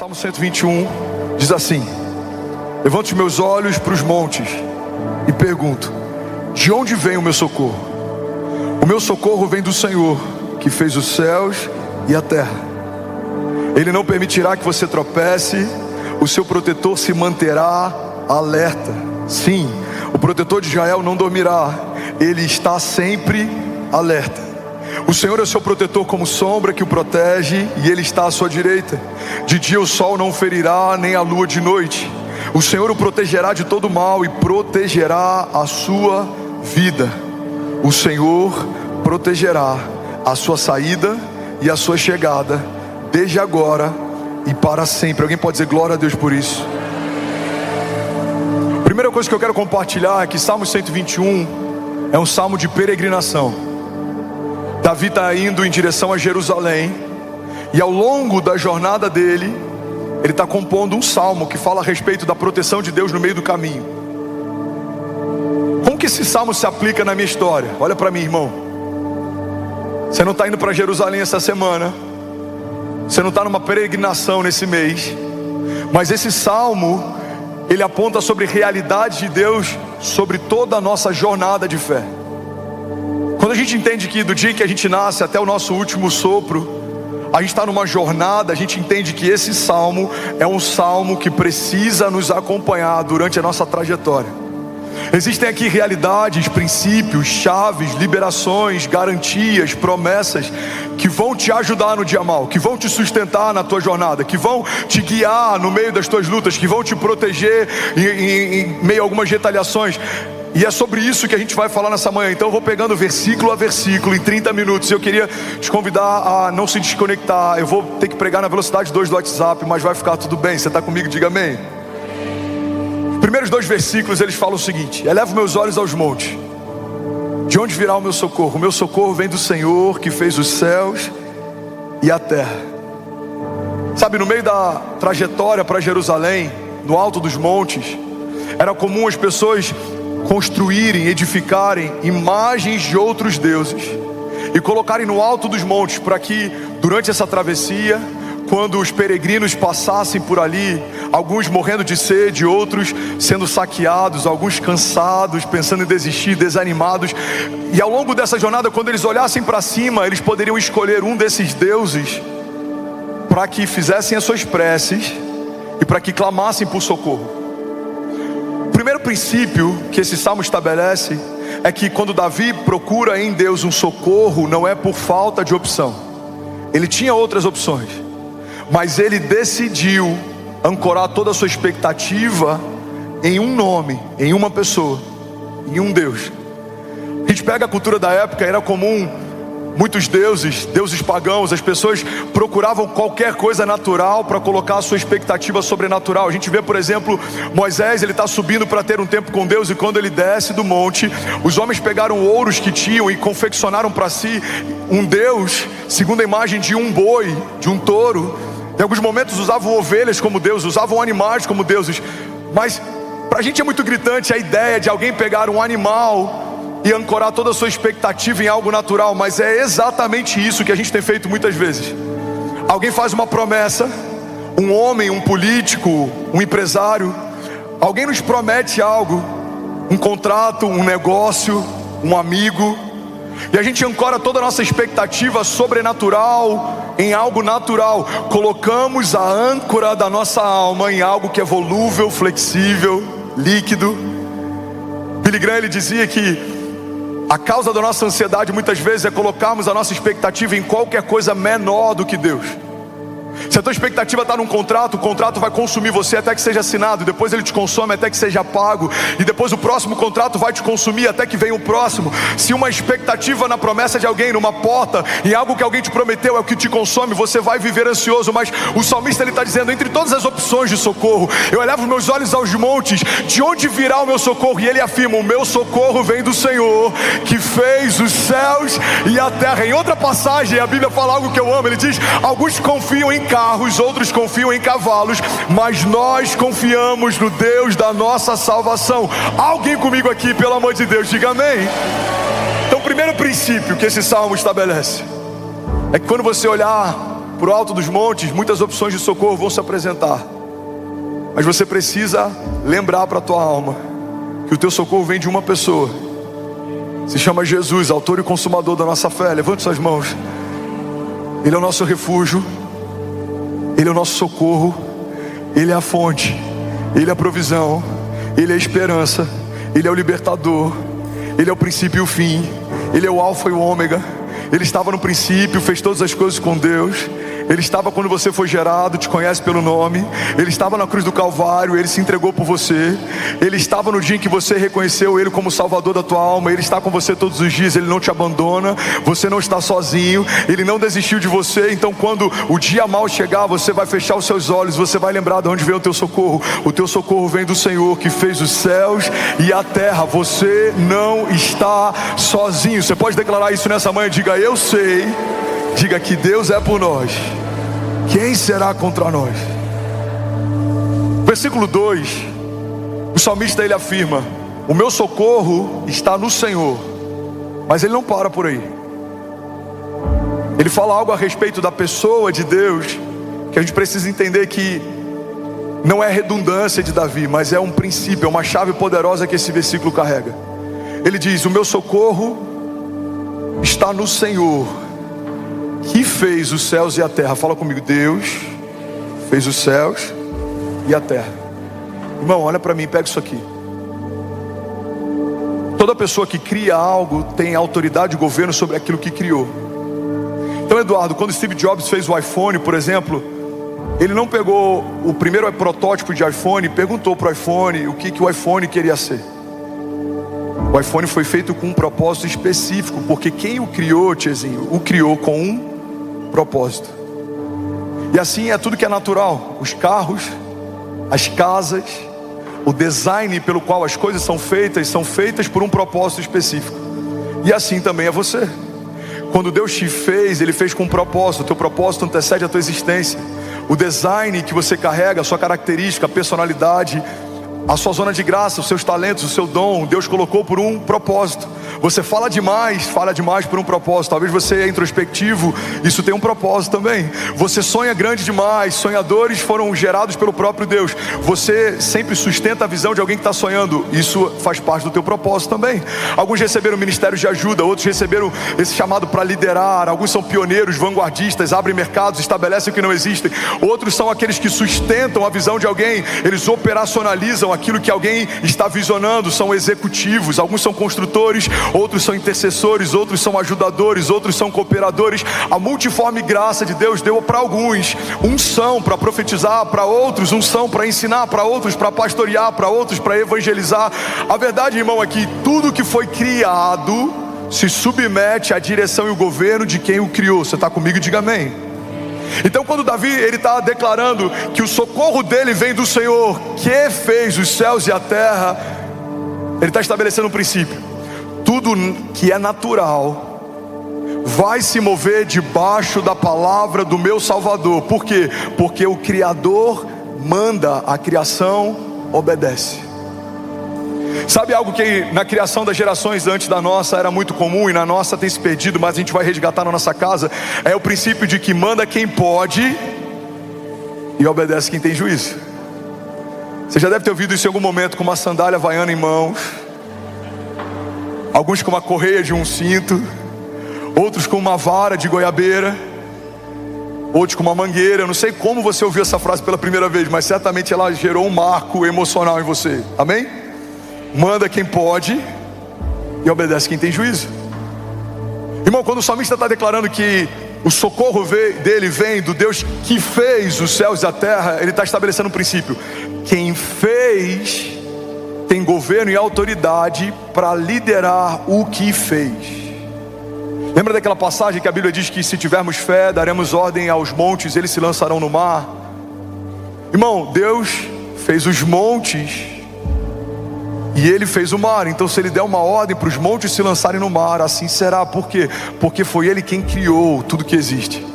Salmo 121 diz assim: levanto os meus olhos para os montes e pergunto: de onde vem o meu socorro? O meu socorro vem do Senhor, que fez os céus e a terra. Ele não permitirá que você tropece, o seu protetor se manterá alerta. Sim, o protetor de Israel não dormirá, ele está sempre alerta. O Senhor é o seu protetor como sombra que o protege, e ele está à sua direita. De dia o sol não o ferirá, nem a lua de noite. O Senhor o protegerá de todo mal e protegerá a sua vida. O Senhor protegerá a sua saída e a sua chegada, desde agora e para sempre. Alguém pode dizer glória a Deus por isso? Primeira coisa que eu quero compartilhar é que Salmo 121 é um salmo de peregrinação. Davi está indo em direção a Jerusalém, e ao longo da jornada dele, ele está compondo um salmo que fala a respeito da proteção de Deus no meio do caminho. Como que esse salmo se aplica na minha história? Olha para mim, irmão. Você não está indo para Jerusalém essa semana, você não está numa peregrinação nesse mês, mas esse salmo, ele aponta sobre realidades de Deus sobre toda a nossa jornada de fé. Quando a gente entende que do dia que a gente nasce até o nosso último sopro, a gente está numa jornada, a gente entende que esse salmo é um salmo que precisa nos acompanhar durante a nossa trajetória. Existem aqui realidades, princípios, chaves, liberações, garantias, promessas que vão te ajudar no dia mal, que vão te sustentar na tua jornada, que vão te guiar no meio das tuas lutas, que vão te proteger em meio a algumas retaliações. E é sobre isso que a gente vai falar nessa manhã. Então eu vou pegando versículo a versículo em 30 minutos. Eu queria te convidar a não se desconectar. Eu vou ter que pregar na velocidade 2 do WhatsApp, mas vai ficar tudo bem. Você está comigo? Diga amém. Os primeiros 2 versículos eles falam o seguinte: elevo meus olhos aos montes, de onde virá o meu socorro? O meu socorro vem do Senhor, que fez os céus e a terra. Sabe, no meio da trajetória para Jerusalém, no alto dos montes, era comum as pessoas construírem, edificarem imagens de outros deuses e colocarem no alto dos montes, para que durante essa travessia, quando os peregrinos passassem por ali, alguns morrendo de sede, outros sendo saqueados, alguns cansados, pensando em desistir, desanimados, e ao longo dessa jornada, quando eles olhassem para cima, eles poderiam escolher um desses deuses para que fizessem as suas preces e para que clamassem por socorro. O primeiro princípio que esse salmo estabelece é que quando Davi procura em Deus um socorro, não é por falta de opção. Ele tinha outras opções, mas ele decidiu ancorar toda a sua expectativa em um nome, em uma pessoa, em um Deus. A gente pega a cultura da época, era comum muitos deuses pagãos, as pessoas procuravam qualquer coisa natural para colocar a sua expectativa sobrenatural. A gente vê, por exemplo, Moisés, ele está subindo para ter um tempo com Deus, e quando ele desce do monte, os homens pegaram ouros que tinham e confeccionaram para si um Deus, segundo a imagem de um boi, de um touro. Em alguns momentos usavam ovelhas como Deus, usavam animais como deuses. Mas para a gente é muito gritante a ideia de alguém pegar um animal e ancorar toda a sua expectativa em algo natural. Mas é exatamente isso que a gente tem feito muitas vezes. Alguém faz uma promessa, um homem, um político, um empresário, alguém nos promete algo, um contrato, um negócio, um amigo, e a gente ancora toda a nossa expectativa sobrenatural em algo natural. Colocamos a âncora da nossa alma em algo que é volúvel, flexível, líquido. Billy Graham, ele dizia que a causa da nossa ansiedade muitas vezes é colocarmos a nossa expectativa em qualquer coisa menor do que Deus. Se a tua expectativa está num contrato, o contrato vai consumir você até que seja assinado, depois ele te consome até que seja pago, e depois o próximo contrato vai te consumir até que venha o próximo. Se uma expectativa na promessa de alguém, numa porta, em algo que alguém te prometeu é o que te consome, você vai viver ansioso. Mas o salmista, ele está dizendo: entre todas as opções de socorro, eu elevo meus olhos aos montes, de onde virá o meu socorro? E ele afirma: o meu socorro vem do Senhor, que fez os céus e a terra. Em outra passagem, a Bíblia fala algo que eu amo. Ele diz: alguns confiam em carros, outros confiam em cavalos, mas nós confiamos no Deus da nossa salvação. Alguém comigo aqui, pelo amor de Deus, diga amém. Então o primeiro princípio que esse salmo estabelece é que quando você olhar pro alto dos montes, muitas opções de socorro vão se apresentar. Mas você precisa lembrar para a tua alma que o teu socorro vem de uma pessoa. Se chama Jesus, autor e consumador da nossa fé. Levante suas mãos. Ele é o nosso refúgio, Ele é o nosso socorro, Ele é a fonte, Ele é a provisão, Ele é a esperança, Ele é o libertador, Ele é o princípio e o fim, Ele é o alfa e o ômega. Ele estava no princípio, fez todas as coisas com Deus. Ele estava quando você foi gerado, te conhece pelo nome. Ele estava na cruz do Calvário, Ele se entregou por você. Ele estava no dia em que você reconheceu Ele como Salvador da tua alma. Ele está com você todos os dias, Ele não te abandona. Você não está sozinho, Ele não desistiu de você. Então quando o dia mal chegar, você vai fechar os seus olhos, você vai lembrar de onde vem o teu socorro. O teu socorro vem do Senhor, que fez os céus e a terra. Você não está sozinho. Você pode declarar isso nessa manhã? Diga: eu sei. Diga que Deus é por nós. Quem será contra nós? Versículo 2, o salmista ele afirma: o meu socorro está no Senhor. Mas ele não para por aí. Ele fala algo a respeito da pessoa de Deus, que a gente precisa entender que não é redundância de Davi, mas é um princípio, é uma chave poderosa que esse versículo carrega. Ele diz: o meu socorro está no Senhor, que fez os céus e a terra. Fala comigo: Deus fez os céus e a terra. Irmão, olha para mim, pega isso aqui. Toda pessoa que cria algo tem autoridade e governo sobre aquilo que criou. Então, Eduardo, quando Steve Jobs fez o iPhone, por exemplo, ele não pegou o primeiro protótipo de iPhone e perguntou para o iPhone o que o iPhone queria ser. O iPhone foi feito com um propósito específico, porque quem o criou, tiozinho, o criou com um propósito. E assim é tudo que é natural. Os carros, as casas, o design pelo qual as coisas são feitas por um propósito específico. E assim também é você. Quando Deus te fez, Ele fez com um propósito. O teu propósito antecede a tua existência. O design que você carrega, a sua característica, a personalidade, a sua zona de graça, os seus talentos, o seu dom, Deus colocou por um propósito. Você fala demais por um propósito. Talvez você é introspectivo, isso tem um propósito também. Você sonha grande demais, sonhadores foram gerados pelo próprio Deus. Você sempre sustenta a visão de alguém que está sonhando, isso faz parte do teu propósito também. Alguns receberam ministérios de ajuda, outros receberam esse chamado para liderar. Alguns são pioneiros, vanguardistas, abrem mercados, estabelecem o que não existem. Outros são aqueles que sustentam a visão de alguém, eles operacionalizam aquilo que alguém está visionando, são executivos. Alguns são construtores, outros são intercessores, outros são ajudadores, outros são cooperadores. A multiforme graça de Deus deu para alguns unção para profetizar, para outros unção para ensinar, para outros para pastorear, para outros para evangelizar. A verdade, irmão, é que tudo que foi criado se submete à direção e o governo de quem o criou. Você está comigo? Diga amém. Então quando Davi ele está declarando que o socorro dele vem do Senhor, que fez os céus e a terra, ele está estabelecendo um princípio. Tudo que é natural vai se mover debaixo da palavra do meu Salvador. Por quê? Porque o Criador manda, a criação obedece. Sabe algo que na criação das gerações antes da nossa era muito comum, e na nossa tem se perdido, mas a gente vai resgatar na nossa casa? É o princípio de que manda quem pode e obedece quem tem juízo. Você já deve ter ouvido isso em algum momento, com uma sandália havaiana em mãos, alguns com uma correia de um cinto, outros com uma vara de goiabeira, outros com uma mangueira. Eu não sei como você ouviu essa frase pela primeira vez, mas certamente ela gerou um marco emocional em você. Amém? Manda quem pode e obedece quem tem juízo. Irmão, quando o salmista está declarando que o socorro dele vem do Deus que fez os céus e a terra, ele está estabelecendo um princípio: quem fez tem governo e autoridade para liderar o que fez. Lembra daquela passagem que a Bíblia diz que se tivermos fé, daremos ordem aos montes, eles se lançarão no mar? Irmão, Deus fez os montes e Ele fez o mar. Então se Ele der uma ordem para os montes se lançarem no mar, assim será. Por quê? Porque foi Ele quem criou tudo que existe.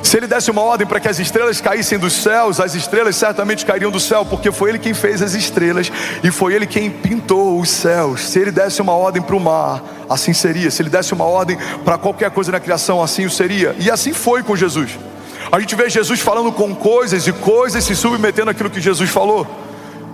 Se Ele desse uma ordem para que as estrelas caíssem dos céus, as estrelas certamente cairiam do céu, porque foi Ele quem fez as estrelas e foi Ele quem pintou os céus. Se Ele desse uma ordem para o mar, assim seria. Se Ele desse uma ordem para qualquer coisa na criação, assim o seria. E assim foi com Jesus. A gente vê Jesus falando com coisas e coisas se submetendo àquilo que Jesus falou.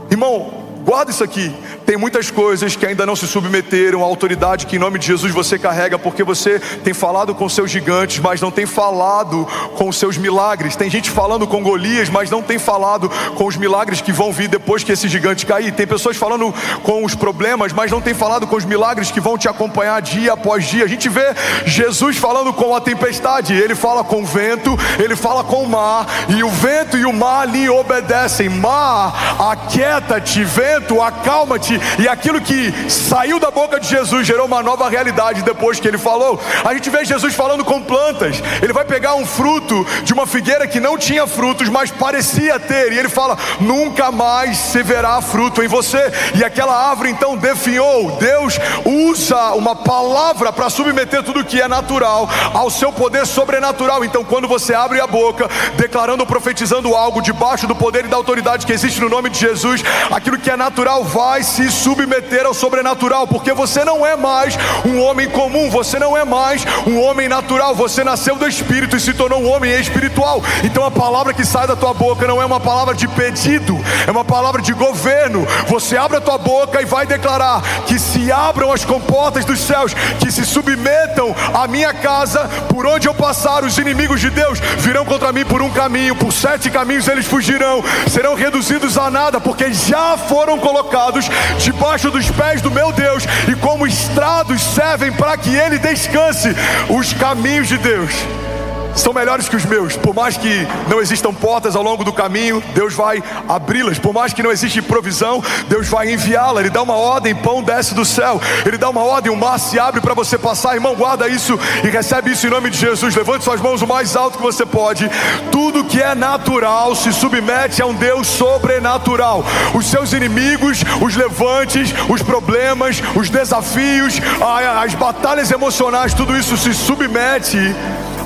Irmão, guarda isso aqui. Tem muitas coisas que ainda não se submeteram à autoridade que em nome de Jesus você carrega, porque você tem falado com seus gigantes, mas não tem falado com os seus milagres. Tem gente falando com Golias, mas não tem falado com os milagres que vão vir depois que esse gigante cair. Tem pessoas falando com os problemas, mas não tem falado com os milagres que vão te acompanhar dia após dia. A gente vê Jesus falando com a tempestade. Ele fala com o vento, ele fala com o mar, e o vento e o mar lhe obedecem. Mar, aquieta-te, vento, acalma-te. E aquilo que saiu da boca de Jesus gerou uma nova realidade depois que ele falou. A gente vê Jesus falando com plantas. Ele vai pegar um fruto de uma figueira que não tinha frutos, mas parecia ter, e ele fala: nunca mais se verá fruto em você. E aquela árvore então definhou. Deus usa uma palavra para submeter tudo que é natural ao seu poder sobrenatural. Então quando você abre a boca declarando ou profetizando algo debaixo do poder e da autoridade que existe no nome de Jesus, aquilo que é natural vai se submeter ao sobrenatural, porque você não é mais um homem comum, você não é mais um homem natural, você nasceu do Espírito e se tornou um homem espiritual. Então a palavra que sai da tua boca não é uma palavra de pedido, é uma palavra de governo. Você abre a tua boca e vai declarar que se abram as comportas dos céus, que se submetam à minha casa. Por onde eu passar, os inimigos de Deus virão contra mim por um caminho, por 7 caminhos eles fugirão, serão reduzidos a nada, porque já foram colocados debaixo dos pés do meu Deus, e como estrados servem para que ele descanse. Os caminhos de Deus são melhores que os meus. Por mais que não existam portas ao longo do caminho, Deus vai abri-las. Por mais que não exista provisão, Deus vai enviá-la. Ele dá uma ordem, pão desce do céu. Ele dá uma ordem, o mar se abre para você passar. Irmão, guarda isso e recebe isso em nome de Jesus. Levante suas mãos o mais alto que você pode. Tudo que é natural se submete a um Deus sobrenatural. Os seus inimigos, os levantes, os problemas, os desafios, as batalhas emocionais, tudo isso se submete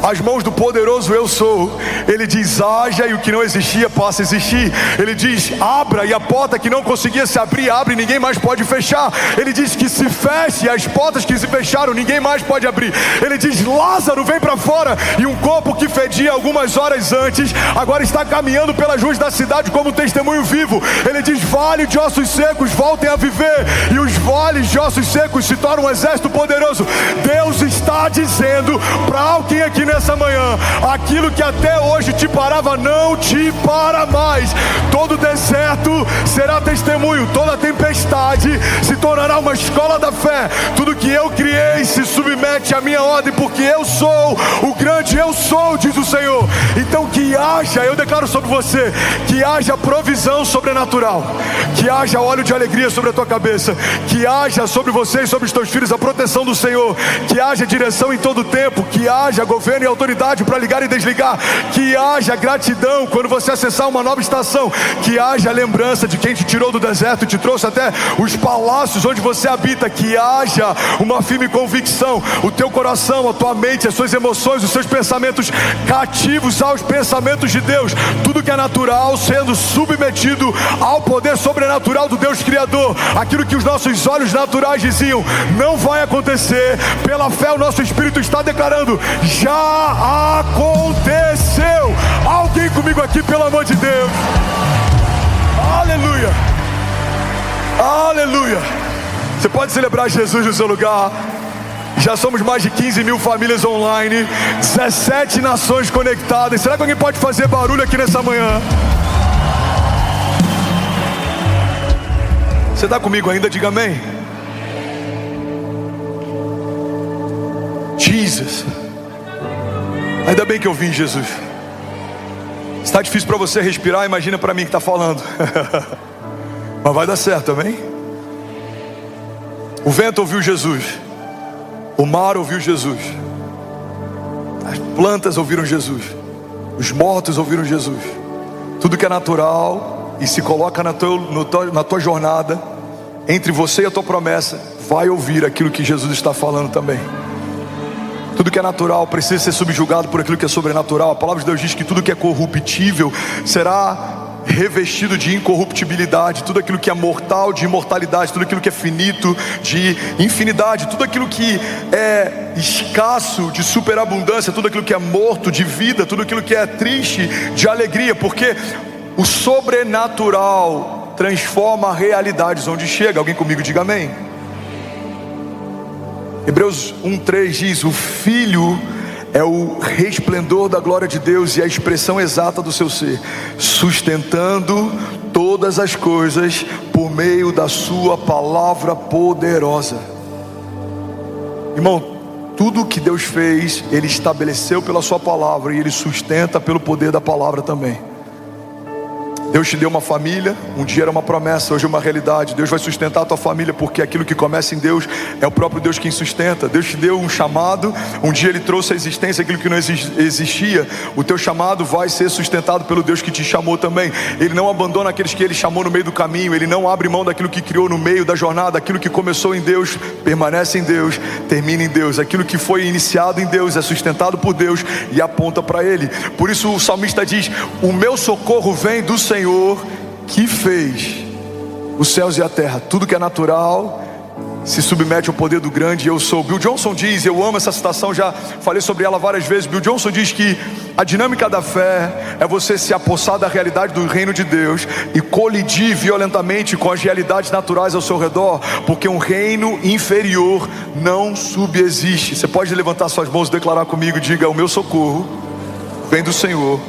às mãos do poderoso eu sou. Ele diz: haja, e o que não existia passa a existir. Ele diz: abra, e a porta que não conseguia se abrir, abre e ninguém mais pode fechar. Ele diz que se feche, e as portas que se fecharam, ninguém mais pode abrir. Ele diz: Lázaro, vem para fora. E um corpo que fedia algumas horas antes, agora está caminhando pelas ruas da cidade como testemunho vivo. Ele diz: vale de ossos secos, voltem a viver. E os vales de ossos secos se tornam um exército poderoso. Deus está dizendo para alguém aqui nessa manhã: aquilo que até hoje te parava não te para mais. Todo deserto será testemunho, toda tempestade se tornará uma escola da fé. Tudo que eu criei se submete à minha ordem, porque eu sou o grande eu sou, diz o Senhor. Então que haja, eu declaro sobre você, que haja provisão sobrenatural, que haja óleo de alegria sobre a tua cabeça, que haja sobre você e sobre os teus filhos a proteção do Senhor, que haja direção em todo tempo, que haja governo e autoridade para ligar e desligar, que haja gratidão quando você acessar uma nova estação, que haja lembrança de quem te tirou do deserto e te trouxe até os palácios onde você habita, que haja uma firme convicção, o teu coração, a tua mente, as suas emoções, os seus pensamentos cativos aos pensamentos de Deus. Tudo que é natural sendo submetido ao poder sobrenatural do Deus Criador. Aquilo que os nossos olhos naturais diziam não vai acontecer, pela fé o nosso espírito está declarando: já aconteceu. Alguém comigo aqui, pelo amor de Deus. Aleluia, aleluia. Você pode celebrar Jesus no seu lugar. Já somos mais de 15 mil famílias online, 17 nações conectadas. Será que alguém pode fazer barulho aqui nessa manhã? Você está comigo ainda? Diga amém. Jesus. Ainda bem que eu vim, Jesus. Está difícil para você respirar, imagina para mim que está falando. Mas vai dar certo, amém? O vento ouviu Jesus, o mar ouviu Jesus, as plantas ouviram Jesus, os mortos ouviram Jesus. Tudo que é natural e se coloca na tua jornada, entre você e a tua promessa, vai ouvir aquilo que Jesus está falando também. Tudo que é natural precisa ser subjugado por aquilo que é sobrenatural. A palavra de Deus diz que tudo que é corruptível será revestido de incorruptibilidade, tudo aquilo que é mortal de imortalidade, tudo aquilo que é finito de infinidade, tudo aquilo que é escasso de superabundância, tudo aquilo que é morto de vida, tudo aquilo que é triste de alegria, porque o sobrenatural transforma realidades onde chega. Alguém comigo diga amém. Hebreus 1:3 diz: o Filho é o resplendor da glória de Deus e a expressão exata do seu ser, sustentando todas as coisas por meio da sua palavra poderosa. Irmão, tudo que Deus fez, Ele estabeleceu pela sua palavra, e Ele sustenta pelo poder da palavra também. Deus te deu uma família, um dia era uma promessa, hoje é uma realidade. Deus vai sustentar a tua família, porque aquilo que começa em Deus é o próprio Deus quem sustenta. Deus te deu um chamado, um dia Ele trouxe à existência aquilo que não existia. O teu chamado vai ser sustentado pelo Deus que te chamou também. Ele não abandona aqueles que Ele chamou no meio do caminho. Ele não abre mão daquilo que criou no meio da jornada. Aquilo que começou em Deus, permanece em Deus, termina em Deus. Aquilo que foi iniciado em Deus, é sustentado por Deus e aponta para Ele. Por isso o salmista diz: o meu socorro vem do Senhor, que fez os céus e a terra. Tudo que é natural se submete ao poder do grande eu sou. Bill Johnson diz, eu amo essa citação, já falei sobre ela várias vezes. Bill Johnson diz que a dinâmica da fé é você se apossar da realidade do reino de Deus e colidir violentamente com as realidades naturais ao seu redor, porque um reino inferior não subexiste. Você pode levantar suas mãos e declarar comigo, diga: o meu socorro vem do Senhor,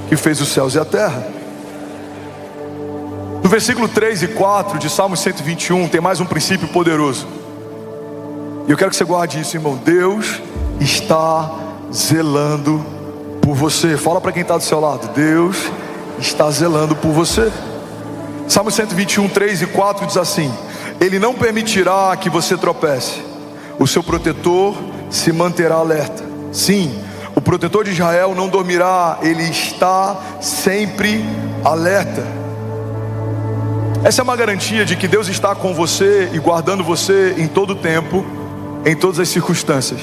que fez os céus e a terra. No versículo 3 e 4 de Salmo 121 tem mais um princípio poderoso, e eu quero que você guarde isso, irmão. Deus está zelando por você. Fala para quem está do seu lado: Deus está zelando por você. Salmo 121, 3 e 4 diz assim: Ele não permitirá que você tropece, o seu protetor se manterá alerta. Sim, o protetor de Israel não dormirá, ele está sempre alerta. Essa é uma garantia de que Deus está com você e guardando você em todo o tempo, em todas as circunstâncias.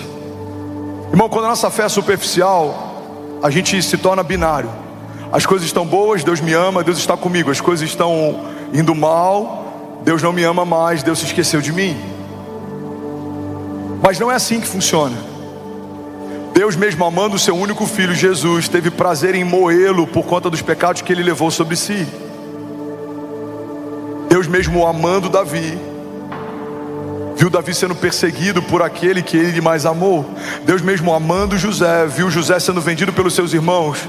Irmão, quando a nossa fé é superficial, a gente se torna binário. As coisas estão boas, Deus me ama, Deus está comigo. As coisas estão indo mal, Deus não me ama mais, Deus se esqueceu de mim. Mas não é assim que funciona. Deus, mesmo amando o seu único filho Jesus, teve prazer em moê-lo por conta dos pecados que ele levou sobre si. Deus, mesmo amando Davi, viu Davi sendo perseguido por aquele que ele mais amou. Deus, mesmo amando José, viu José sendo vendido pelos seus irmãos.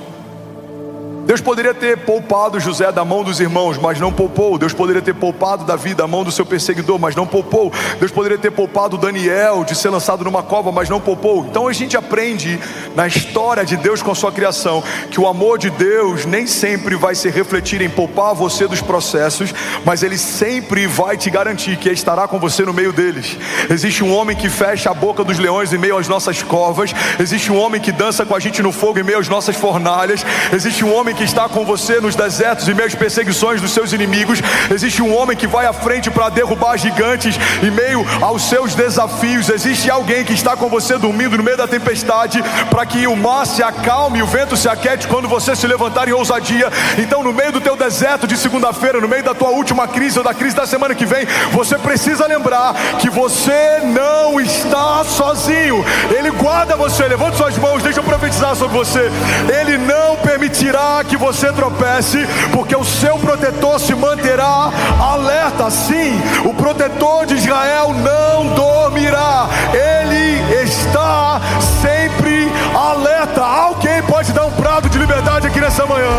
Deus poderia ter poupado José da mão dos irmãos, mas não poupou. Deus poderia ter poupado Davi da mão do seu perseguidor, mas não poupou. Deus poderia ter poupado Daniel de ser lançado numa cova, mas não poupou. Então a gente aprende na história de Deus com a sua criação que o amor de Deus nem sempre vai se refletir em poupar você dos processos, mas Ele sempre vai te garantir que estará com você no meio deles. Existe um homem que fecha a boca dos leões em meio às nossas covas. Existe um homem que dança com a gente no fogo em meio às nossas fornalhas. Existe um homem que está com você nos desertos, em meio às perseguições dos seus inimigos. Existe um homem que vai à frente para derrubar gigantes em meio aos seus desafios. Existe alguém que está com você dormindo no meio da tempestade, para que o mar se acalme e o vento se aquete quando você se levantar em ousadia. Então, no meio do teu deserto de segunda-feira, no meio da tua última crise ou da crise da semana que vem, você precisa lembrar que você não está sozinho. Ele guarda você. Levante suas mãos, deixa eu profetizar sobre você. Ele não permitirá que você tropece, porque o seu protetor se manterá alerta. Sim, o protetor de Israel não dormirá, ele está sempre alerta. Alguém pode dar um brado de liberdade aqui nessa manhã?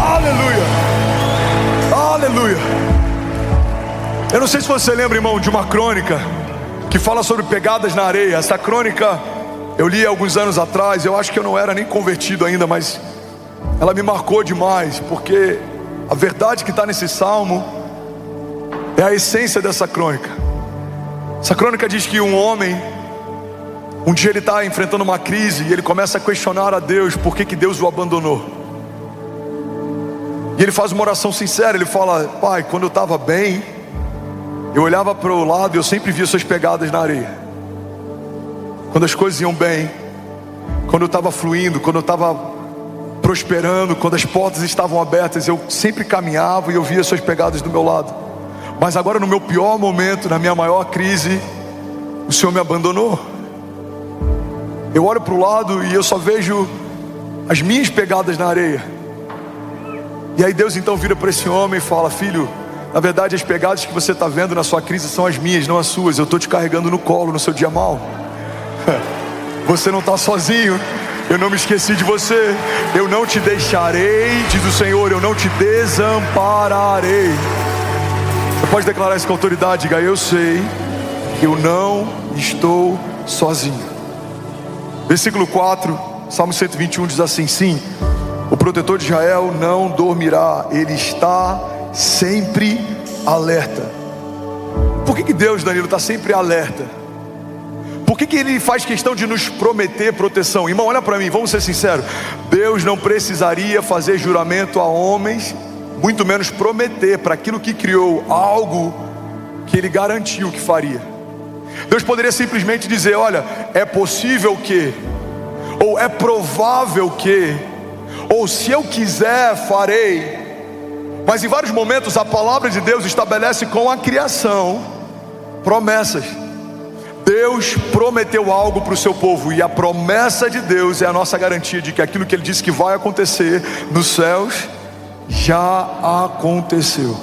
Aleluia, aleluia. Eu não sei se você lembra, irmão, de uma crônica que fala sobre pegadas na areia. Essa crônica eu li alguns anos atrás. Eu acho que eu não era nem convertido ainda, mas ela me marcou demais, porque a verdade que está nesse salmo é a essência dessa crônica. Essa crônica diz que um homem, um dia ele está enfrentando uma crise e ele começa a questionar a Deus por que Deus o abandonou. E ele faz uma oração sincera. Ele fala: Pai, quando eu estava bem, eu olhava para o lado e eu sempre via suas pegadas na areia. Quando as coisas iam bem, quando eu estava fluindo, quando eu estava prosperando, quando as portas estavam abertas, eu sempre caminhava e eu via suas pegadas do meu lado. Mas agora, no meu pior momento, na minha maior crise, o Senhor me abandonou. Eu olho para o lado e eu só vejo as minhas pegadas na areia. E aí Deus então vira para esse homem e fala: filho, na verdade as pegadas que você está vendo na sua crise são as minhas, não as suas. Eu estou te carregando no colo no seu dia mal. Você não está sozinho. Eu não me esqueci de você. Eu não te deixarei, diz o Senhor, eu não te desampararei. Você pode declarar isso com autoridade? Diga: eu sei que eu não estou sozinho. Versículo 4, Salmo 121 diz assim: sim, o protetor de Israel não dormirá, ele está sempre alerta. Por que Deus, Danilo, está sempre alerta? Por que ele faz questão de nos prometer proteção? Irmão, olha para mim, vamos ser sinceros. Deus não precisaria fazer juramento a homens, muito menos prometer para aquilo que criou algo que ele garantiu que faria. Deus poderia simplesmente dizer: olha, é possível que, ou é provável que, ou se eu quiser farei. Mas em vários momentos a palavra de Deus estabelece com a criação promessas. Deus prometeu algo para o seu povo, e a promessa de Deus é a nossa garantia de que aquilo que Ele disse que vai acontecer nos céus já aconteceu.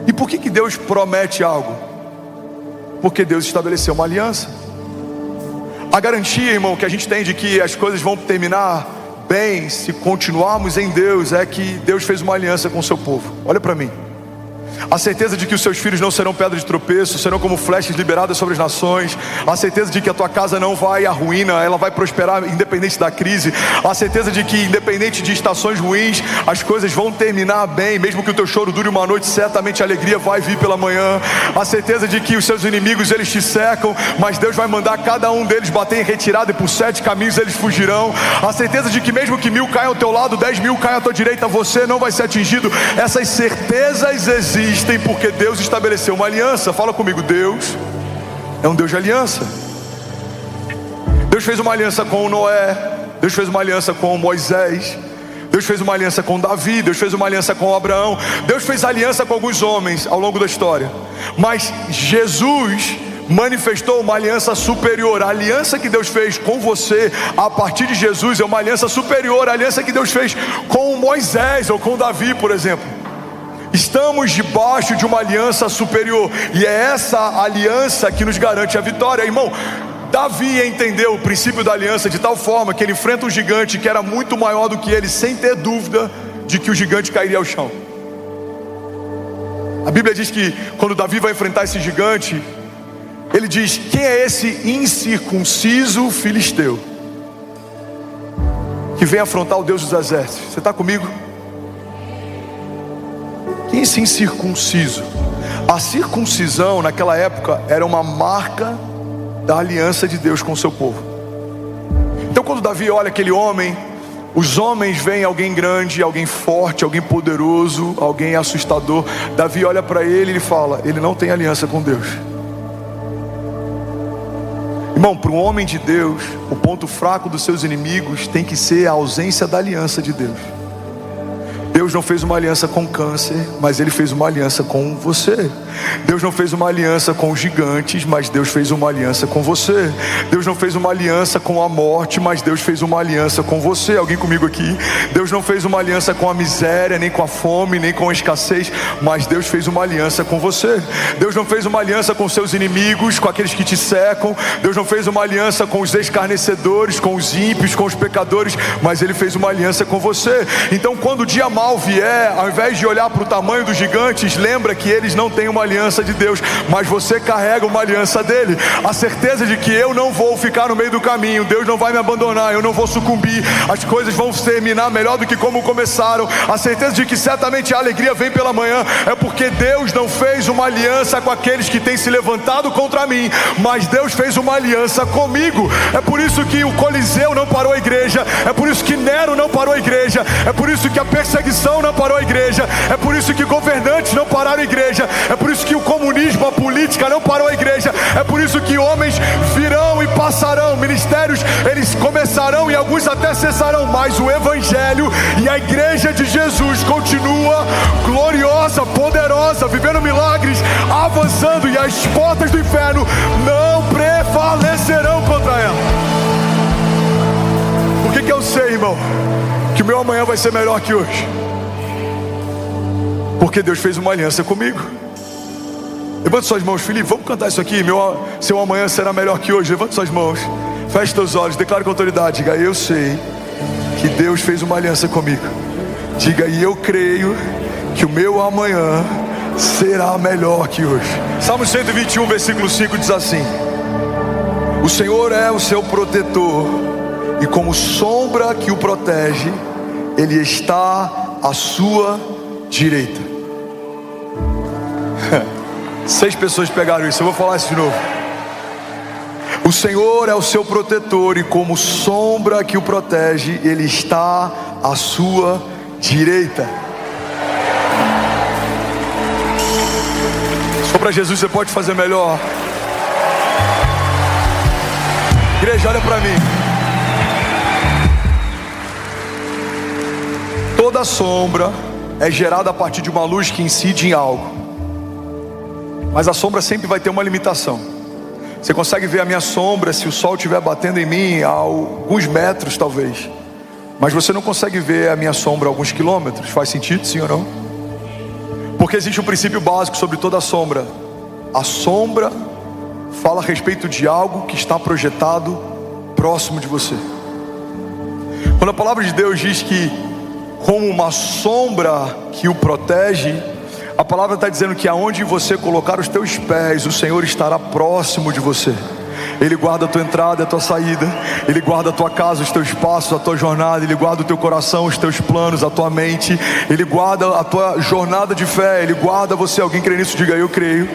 E por que Deus promete algo? Porque Deus estabeleceu uma aliança. A garantia, irmão, que a gente tem de que as coisas vão terminar bem se continuarmos em Deus é que Deus fez uma aliança com o seu povo. Olha para mim. A certeza de que os seus filhos não serão pedra de tropeço, serão como flechas liberadas sobre as nações. A certeza de que a tua casa não vai à ruína, ela vai prosperar independente da crise. A certeza de que independente de estações ruins, as coisas vão terminar bem. Mesmo que o teu choro dure uma noite, certamente a alegria vai vir pela manhã. A certeza de que os seus inimigos, eles te cercam, mas Deus vai mandar cada um deles bater em retirada, e por 7 caminhos eles fugirão. A certeza de que mesmo que 1000 caiam ao teu lado, 10.000 caiam à tua direita, você não vai ser atingido. Essas certezas existem porque Deus estabeleceu uma aliança. Fala comigo: Deus é um Deus de aliança. Deus fez uma aliança com Noé, Deus fez uma aliança com Moisés, Deus fez uma aliança com Davi, Deus fez uma aliança com Abraão, Deus fez aliança com alguns homens ao longo da história. Mas Jesus manifestou uma aliança superior. A aliança que Deus fez com você a partir de Jesus é uma aliança superior à aliança que Deus fez com Moisés ou com Davi, por exemplo. Estamos debaixo de uma aliança superior, e é essa aliança que nos garante a vitória. Irmão, Davi entendeu o princípio da aliança de tal forma que ele enfrenta um gigante que era muito maior do que ele, sem ter dúvida de que o gigante cairia ao chão. A Bíblia diz que quando Davi vai enfrentar esse gigante, ele diz: quem é esse incircunciso filisteu que vem afrontar o Deus dos exércitos? Você está comigo? Quem é esse incircunciso? A circuncisão naquela época era uma marca da aliança de Deus com o seu povo. Então quando Davi olha aquele homem, os homens veem alguém grande, alguém forte, alguém poderoso, alguém assustador. Davi olha para ele e ele fala: ele não tem aliança com Deus. Irmão, para um homem de Deus, o ponto fraco dos seus inimigos tem que ser a ausência da aliança de Deus. Deus não fez uma aliança com câncer, mas Ele fez uma aliança com você. Deus não fez uma aliança com os gigantes, mas Deus fez uma aliança com você. Deus não fez uma aliança com a morte, mas Deus fez uma aliança com você. Alguém comigo aqui? Deus não fez uma aliança com a miséria, nem com a fome, nem com a escassez, mas Deus fez uma aliança com você. Deus não fez uma aliança com seus inimigos, com aqueles que te cercam. Deus não fez uma aliança com os escarnecedores, com os ímpios, com os pecadores, mas Ele fez uma aliança com você. Então quando o dia mal vier, ao invés de olhar para o tamanho dos gigantes, lembra que eles não têm uma aliança de Deus, mas você carrega uma aliança dele. A certeza de que eu não vou ficar no meio do caminho, Deus não vai me abandonar, eu não vou sucumbir, as coisas vão terminar melhor do que como começaram. A certeza de que certamente a alegria vem pela manhã, é porque Deus não fez uma aliança com aqueles que têm se levantado contra mim, mas Deus fez uma aliança comigo. É por isso que o Coliseu não parou a igreja, é por isso que Nero não parou a igreja, é por isso que a perseguição corrupção não parou a igreja, é por isso que governantes não pararam a igreja, é por isso que o comunismo, a política não parou a igreja, é por isso que homens virão e passarão, ministérios eles começarão e alguns até cessarão, mas o evangelho e a igreja de Jesus continua gloriosa, poderosa, vivendo milagres, avançando, e as portas do inferno não prevalecerão contra ela. Por que eu sei, irmão, que o meu amanhã vai ser melhor que hoje? Porque Deus fez uma aliança comigo. Levante suas mãos, Felipe, vamos cantar isso aqui. Seu amanhã será melhor que hoje. Levante suas mãos, feche seus olhos, declare com autoridade. Diga: eu sei que Deus fez uma aliança comigo. Diga: e eu creio que o meu amanhã será melhor que hoje. Salmo 121, versículo 5 diz assim: o Senhor é o seu protetor, e como sombra que o protege, Ele está à sua direita. 6 pessoas pegaram isso, eu vou falar isso de novo. O Senhor é o seu protetor, e como sombra que o protege, Ele está à sua direita. Só para Jesus você pode fazer melhor. Igreja, olha para mim. Toda sombra é gerada a partir de uma luz que incide em algo, mas a sombra sempre vai ter uma limitação. Você consegue ver a minha sombra se o sol estiver batendo em mim a alguns metros talvez, mas você não consegue ver a minha sombra a alguns quilômetros. Faz sentido, sim ou não? Porque existe um princípio básico sobre toda a sombra. A sombra fala a respeito de algo que está projetado próximo de você. Quando a palavra de Deus diz que como uma sombra que o protege, a palavra está dizendo que aonde você colocar os teus pés, o Senhor estará próximo de você. Ele guarda a tua entrada e a tua saída, Ele guarda a tua casa, os teus passos, a tua jornada, Ele guarda o teu coração, os teus planos, a tua mente, Ele guarda a tua jornada de fé, Ele guarda você. Alguém crê nisso? Diga: eu creio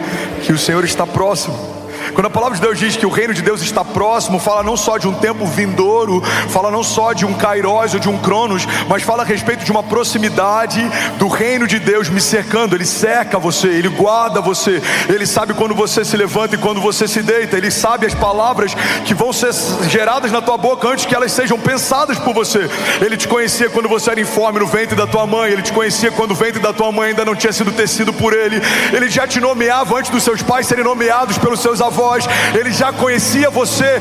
que o Senhor está próximo. Quando a palavra de Deus diz que o reino de Deus está próximo, fala não só de um tempo vindouro, fala não só de um Kairos ou de um Cronos, mas fala a respeito de uma proximidade do reino de Deus me cercando. Ele cerca você, Ele guarda você, Ele sabe quando você se levanta e quando você se deita, Ele sabe as palavras que vão ser geradas na tua boca antes que elas sejam pensadas por você. Ele te conhecia quando você era informe no ventre da tua mãe, Ele te conhecia quando o ventre da tua mãe ainda não tinha sido tecido por Ele, Ele já te nomeava antes dos seus pais serem nomeados pelos seus avós, Ele já conhecia você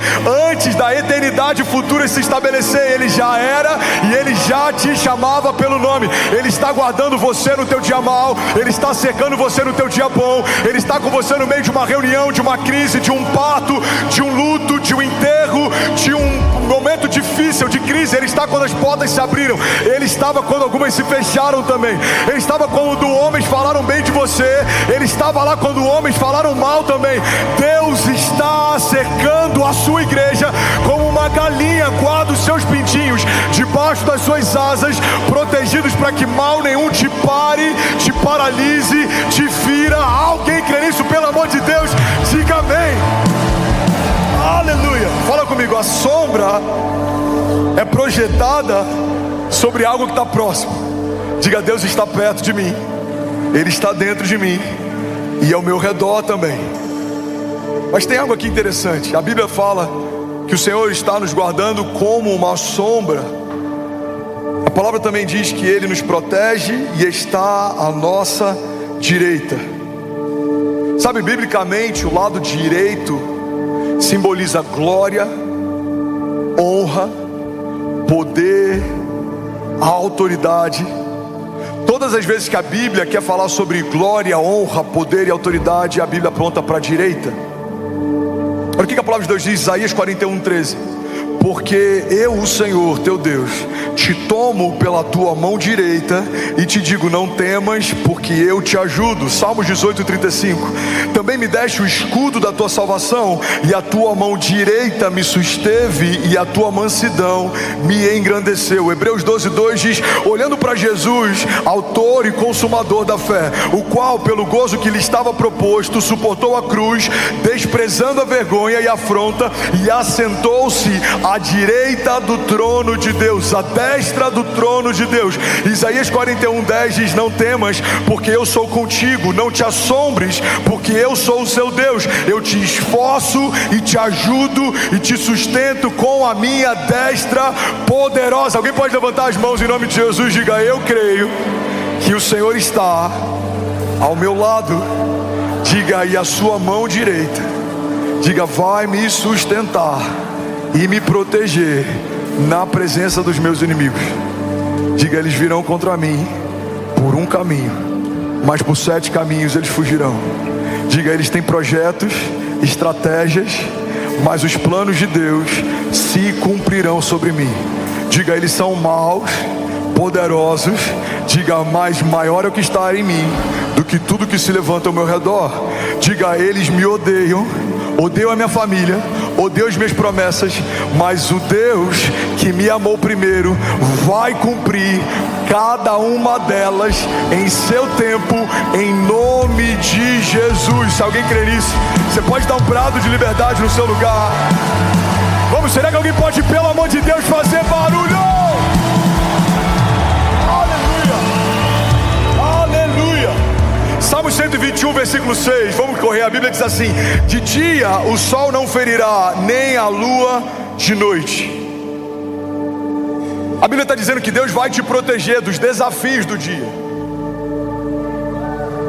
antes da eternidade futura se estabelecer. Ele já era e Ele já te chamava pelo nome. Ele está guardando você no teu dia mal, Ele está cercando você no teu dia bom, Ele está com você no meio de uma reunião, de uma crise, de um parto, de um luto, de um enterro, de um momento difícil, de crise. Ele está quando as portas se abriram, Ele estava quando algumas se fecharam também, Ele estava quando homens falaram bem de você, Ele estava lá quando homens falaram mal também. Deus está cercando a sua igreja como uma galinha guarda os seus pintinhos debaixo das suas asas, protegidos para que mal nenhum te pare, te paralise, te fira. Alguém crê nisso? Pelo amor de Deus, diga amém. Aleluia. Fala comigo. A sombra é projetada sobre algo que está próximo. Diga: Deus está perto de mim, Ele está dentro de mim e ao meu redor também. Mas tem algo aqui interessante. A Bíblia fala que o Senhor está nos guardando como uma sombra. A palavra também diz que Ele nos protege e está à nossa direita. Sabe, biblicamente, o lado direito simboliza glória, honra, poder, autoridade. Todas as vezes que a Bíblia quer falar sobre glória, honra, poder e autoridade, a Bíblia aponta para a direita. Olha o que a palavra de Deus diz, Isaías 41:13. Porque eu, o Senhor teu Deus, te tomo pela tua mão direita e te digo: não temas, porque eu te ajudo. Salmos 18:35. Também me deste o escudo da tua salvação, e a tua mão direita me susteve, e a tua mansidão me engrandeceu. Hebreus 12:2 diz: olhando para Jesus, autor e consumador da fé, o qual pelo gozo que lhe estava proposto suportou a cruz, desprezando a vergonha e a afronta, e assentou-se à à direita do trono de Deus, à destra do trono de Deus. Isaías 41:10 diz: não temas, porque eu sou contigo, não te assombres, porque eu sou o seu Deus. Eu te esforço e te ajudo e te sustento com a minha destra poderosa. Alguém pode levantar as mãos em nome de Jesus? Diga: eu creio que o Senhor está ao meu lado. Diga aí a sua mão direita, diga: vai me sustentar e me proteger na presença dos meus inimigos. Diga: eles virão contra mim por um caminho, mas por 7 caminhos eles fugirão. Diga: eles têm projetos, estratégias, mas os planos de Deus se cumprirão sobre mim. Diga: eles são maus, poderosos. Diga: mas maior é o que está em mim do que tudo que se levanta ao meu redor. Diga: eles me odeiam, odeiam a minha família, odeiam as minhas promessas, mas o Deus que me amou primeiro vai cumprir cada uma delas em seu tempo, em nome de Jesus. Se alguém crê nisso, você pode dar um brado de liberdade no seu lugar. Vamos, será que alguém pode, pelo amor de Deus, fazer barulho? Salmo 121, versículo 6, vamos correr, a Bíblia diz assim: de dia o sol não ferirá, nem a lua de noite. A Bíblia está dizendo que Deus vai te proteger dos desafios do dia,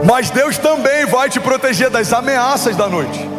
mas Deus também vai te proteger das ameaças da noite.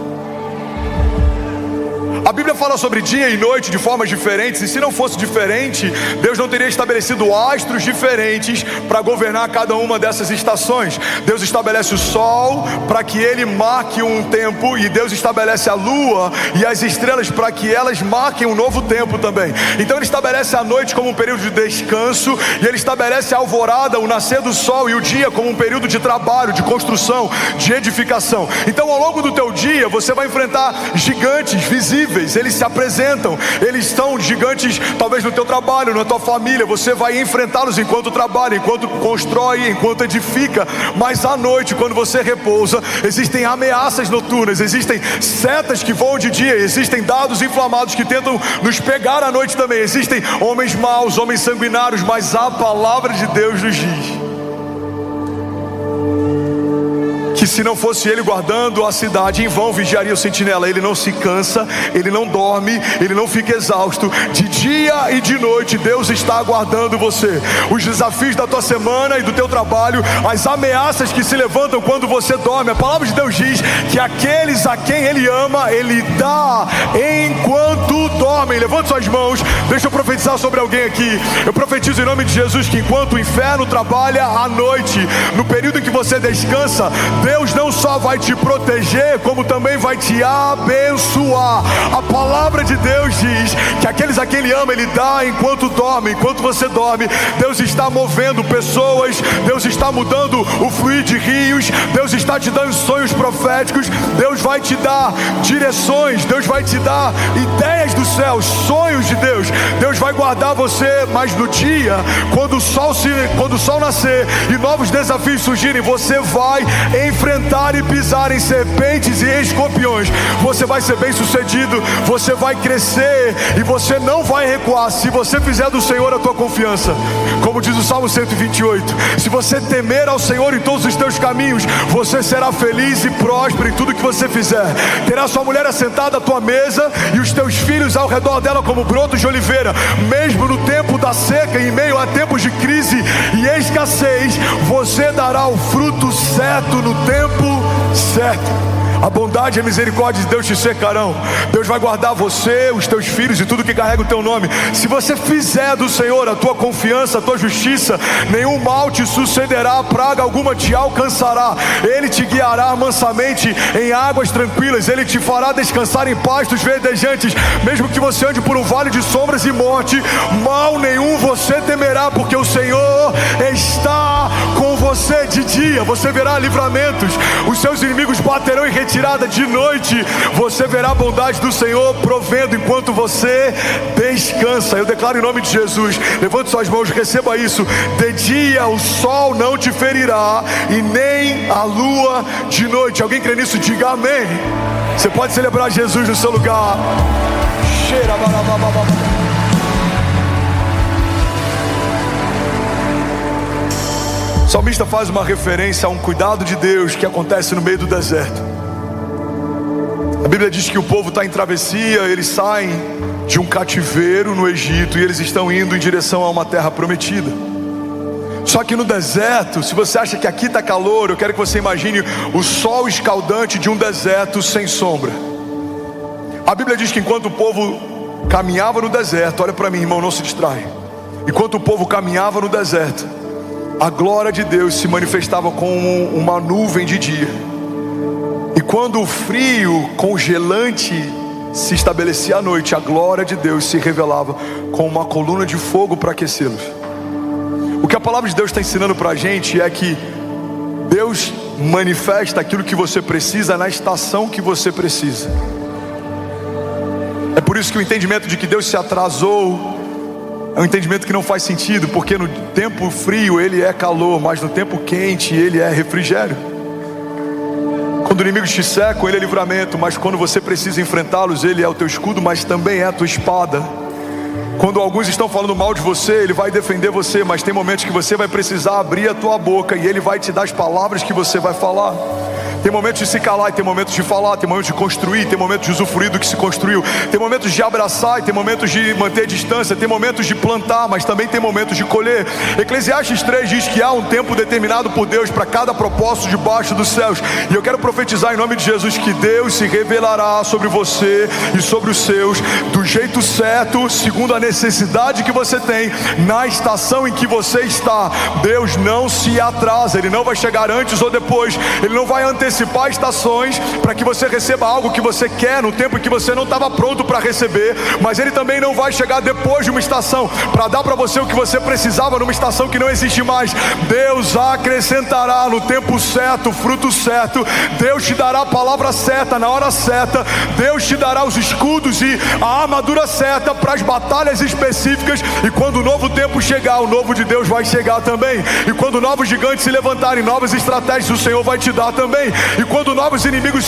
A Bíblia fala sobre dia e noite de formas diferentes, e se não fosse diferente, Deus não teria estabelecido astros diferentes para governar cada uma dessas estações. Deus estabelece o sol para que ele marque um tempo, e Deus estabelece a lua e as estrelas para que elas marquem um novo tempo também. Então ele estabelece a noite como um período de descanso, e ele estabelece a alvorada, o nascer do sol, e o dia como um período de trabalho, de construção, de edificação. Então ao longo do teu dia você vai enfrentar gigantes visíveis. Eles se apresentam, eles são gigantes talvez no teu trabalho, na tua família. Você vai enfrentá-los enquanto trabalha, enquanto constrói, enquanto edifica. Mas à noite, quando você repousa, existem ameaças noturnas, existem setas que voam de dia, existem dados inflamados que tentam nos pegar à noite também. Existem homens maus, homens sanguinários, mas a palavra de Deus nos diz que se não fosse ele guardando a cidade, em vão vigiaria o sentinela. Ele não se cansa, ele não dorme, ele não fica exausto. De dia e de noite Deus está aguardando você. Os desafios da tua semana e do teu trabalho, as ameaças que se levantam quando você dorme. A palavra de Deus diz que aqueles a quem ele ama, ele dá enquanto dormem. Levante suas mãos, deixa eu profetizar sobre alguém aqui. Eu profetizo em nome de Jesus que enquanto o inferno trabalha à noite, no período em que você descansa, Deus não só vai te proteger, como também vai te abençoar. A palavra de Deus diz que aqueles a quem ele ama, ele dá enquanto dorme. Enquanto você dorme, Deus está movendo pessoas, Deus está mudando o fluir de rios, Deus está te dando sonhos proféticos, Deus vai te dar direções, Deus vai te dar ideias do céu, sonhos de Deus. Deus vai guardar você, mas no dia, quando o sol nascer e novos desafios surgirem, você vai enfrentar e pisar em serpentes e escorpiões. Você vai ser bem sucedido, você vai crescer e você não vai recuar, se você fizer do Senhor a tua confiança. Como diz o Salmo 128, se você temer ao Senhor em todos os teus caminhos, você será feliz e próspero em tudo que você fizer. Terá sua mulher assentada à tua mesa e os teus filhos ao redor dela como brotos de oliveira. Mesmo no tempo da seca, em meio a tempos de crise e escassez, você dará o fruto certo no tempo certo. A bondade e a misericórdia de Deus te cercarão. Deus vai guardar você, os teus filhos e tudo que carrega o teu nome. Se você fizer do Senhor a tua confiança, a tua justiça, nenhum mal te sucederá, praga alguma te alcançará. Ele te guiará mansamente em águas tranquilas, ele te fará descansar em pastos verdejantes. Mesmo que você ande por um vale de sombras e morte, mal nenhum você temerá, porque o Senhor está com você. De dia você verá livramentos, os seus inimigos baterão em retirada. De noite você verá a bondade do Senhor provendo enquanto você descansa. Eu declaro em nome de Jesus, levante suas mãos, receba isso. De dia o sol não te ferirá e nem a lua de noite. Alguém crê nisso? Diga amém. Você pode celebrar Jesus no seu lugar. O salmista faz uma referência a um cuidado de Deus que acontece no meio do deserto. A Bíblia diz que o povo está em travessia, eles saem de um cativeiro no Egito e eles estão indo em direção a uma terra prometida. Só que no deserto, se você acha que aqui está calor, eu quero que você imagine o sol escaldante de um deserto sem sombra. A Bíblia diz que enquanto o povo caminhava no deserto, olha para mim, irmão, não se distrai. Enquanto o povo caminhava no deserto, a glória de Deus se manifestava como uma nuvem de dia. E quando o frio congelante se estabelecia à noite, a glória de Deus se revelava com uma coluna de fogo para aquecê-los. O que a palavra de Deus está ensinando para a gente é que Deus manifesta aquilo que você precisa na estação que você precisa. É por isso que o entendimento de que Deus se atrasou é um entendimento que não faz sentido, porque no tempo frio ele é calor, mas no tempo quente ele é refrigério. Quando inimigos te cercam, ele é livramento, mas quando você precisa enfrentá-los, ele é o teu escudo, mas também é a tua espada. Quando alguns estão falando mal de você, ele vai defender você, mas tem momentos que você vai precisar abrir a tua boca e ele vai te dar as palavras que você vai falar. Tem momentos de se calar e tem momentos de falar, tem momentos de construir, tem momentos de usufruir do que se construiu, tem momentos de abraçar e tem momentos de manter distância, tem momentos de plantar, mas também tem momentos de colher. Eclesiastes 3 diz que há um tempo determinado por Deus para cada propósito debaixo dos céus. E eu quero profetizar em nome de Jesus que Deus se revelará sobre você e sobre os seus do jeito certo, segundo a necessidade que você tem, na estação em que você está. Deus não se atrasa, Ele não vai chegar antes ou depois, Ele não vai antecipar estações para que você receba algo que você quer no tempo em que você não estava pronto para receber, mas Ele também não vai chegar depois de uma estação para dar para você o que você precisava numa estação que não existe mais. Deus acrescentará no tempo certo, o fruto certo. Deus te dará a palavra certa na hora certa. Deus te dará os escudos e a armadura certa para as batalhas específicas. E quando o novo tempo chegar, o novo de Deus vai chegar também. E quando novos gigantes se levantarem, novas estratégias o Senhor vai te dar também. E quando novos inimigos...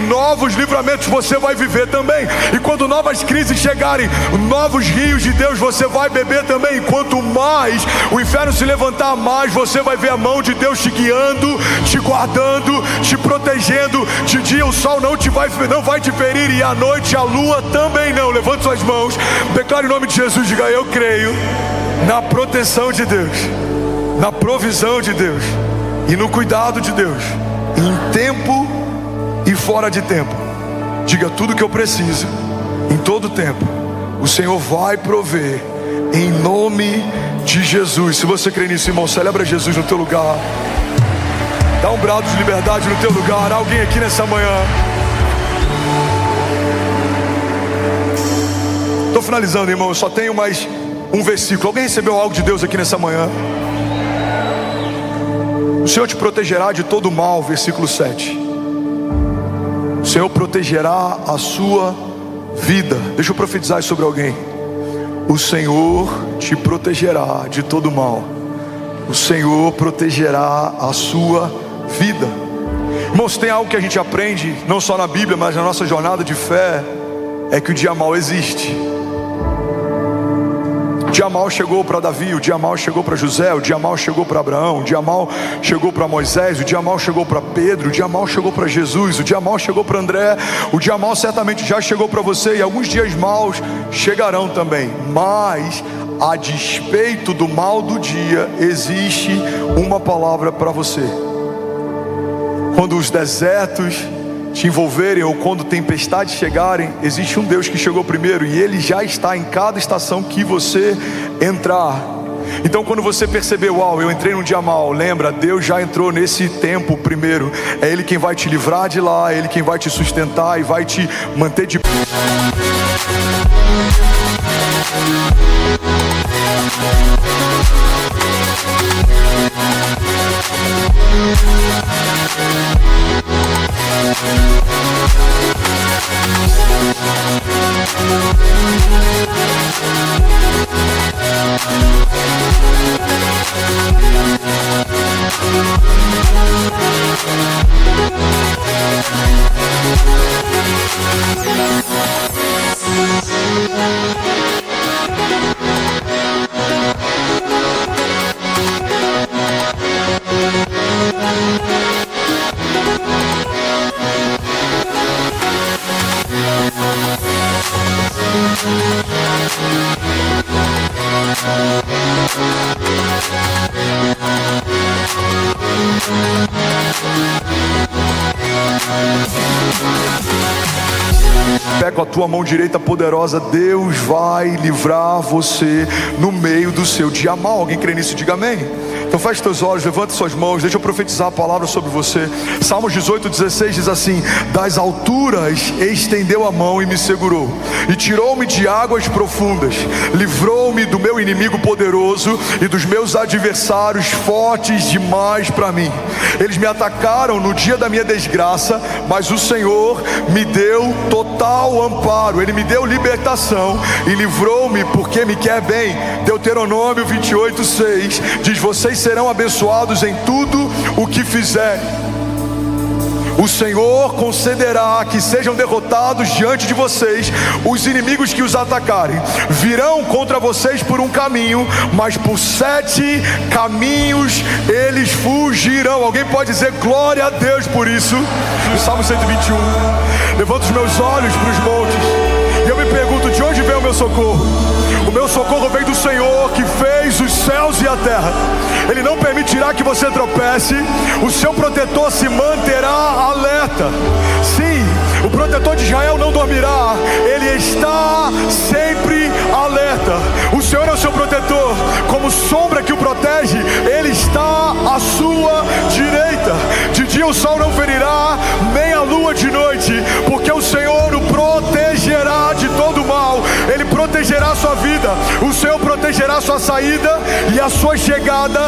novos livramentos você vai viver também. E quando novas crises chegarem, novos rios de Deus você vai beber também. E quanto mais o inferno se levantar, mais você vai ver a mão de Deus te guiando, te guardando, te protegendo. De dia o sol não vai te ferir, e à noite a lua também não. Levante suas mãos, declare o nome de Jesus, diga: eu creio na proteção de Deus, na provisão de Deus e no cuidado de Deus, em tempo e fora de tempo. Diga: tudo que eu preciso, em todo tempo, o Senhor vai prover, em nome de Jesus. Se você crê nisso, irmão, celebra Jesus no teu lugar. Dá um brado de liberdade no teu lugar. Alguém aqui nessa manhã. Estou finalizando, irmão, eu só tenho mais um versículo. Alguém recebeu algo de Deus aqui nessa manhã? O Senhor te protegerá de todo mal, versículo 7. O Senhor protegerá a sua vida. Deixa eu profetizar sobre alguém. O Senhor te protegerá de todo mal. O Senhor protegerá a sua vida. Irmãos, tem algo que a gente aprende, não só na Bíblia, mas na nossa jornada de fé, é que o dia mau existe. O dia mau chegou para Davi, o dia mau chegou para José, o dia mau chegou para Abraão, o dia mau chegou para Moisés, o dia mau chegou para Pedro, o dia mau chegou para Jesus, o dia mau chegou para André, o dia mau certamente já chegou para você, e alguns dias maus chegarão também. Mas a despeito do mal do dia, existe uma palavra para você. Quando os desertos te envolverem, ou quando tempestades chegarem, existe um Deus que chegou primeiro, e Ele já está em cada estação que você entrar. Então quando você perceber, uau, eu entrei num dia mau, lembra, Deus já entrou nesse tempo primeiro. É Ele quem vai te livrar de lá, é Ele quem vai te sustentar e vai te manter de pé. Pega com a tua mão direita poderosa, Deus vai livrar você no meio do seu dia mau. Alguém crê nisso? Diga amém. Então feche teus olhos, levante suas mãos, deixa eu profetizar a palavra sobre você. Salmos 18:16 diz assim: das alturas estendeu a mão e me segurou, e tirou-me de águas profundas, livrou-me do meu inimigo poderoso e dos meus adversários fortes demais para mim. Eles me atacaram no dia da minha desgraça, mas o Senhor me deu total amparo. Ele me deu libertação e livrou-me porque me quer bem. Deuteronômio 28:6 diz: vocês serão abençoados em tudo o que fizerem. O Senhor concederá que sejam derrotados diante de vocês os inimigos que os atacarem. Virão contra vocês por um caminho, mas por 7 caminhos eles fugirão. Alguém pode dizer glória a Deus por isso? No Salmo 121, levanto os meus olhos para os montes e eu me pergunto: de onde vem o meu socorro? O meu socorro vem do Senhor que fez os céus e a terra. Ele não permitirá que você tropece. O seu protetor se manterá alerta. Sim, o protetor de Israel não dormirá. Ele está sempre alerta. O Senhor é o seu protetor. Como sombra que o protege, Ele está à sua direita. De dia o sol não ferirá, nem a lua de noite, porque o Senhor o protegerá de todo mal. Ele protegerá a sua vida. O Senhor protegerá a sua saída e a sua chegada,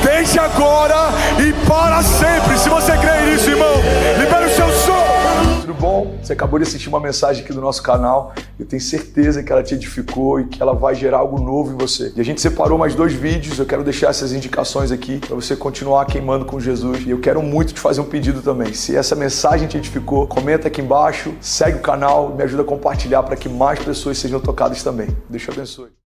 desde agora e para sempre. Se você crê nisso, irmão, libere o seu som. Tudo bom? Você acabou de assistir uma mensagem aqui do nosso canal. Eu tenho certeza que ela te edificou e que ela vai gerar algo novo em você. E a gente separou mais 2 vídeos. Eu quero deixar essas indicações aqui para você continuar queimando com Jesus. E eu quero muito te fazer um pedido também. Se essa mensagem te edificou, comenta aqui embaixo, segue o canal, me ajuda a compartilhar para que mais pessoas sejam tocadas também. Deus te abençoe.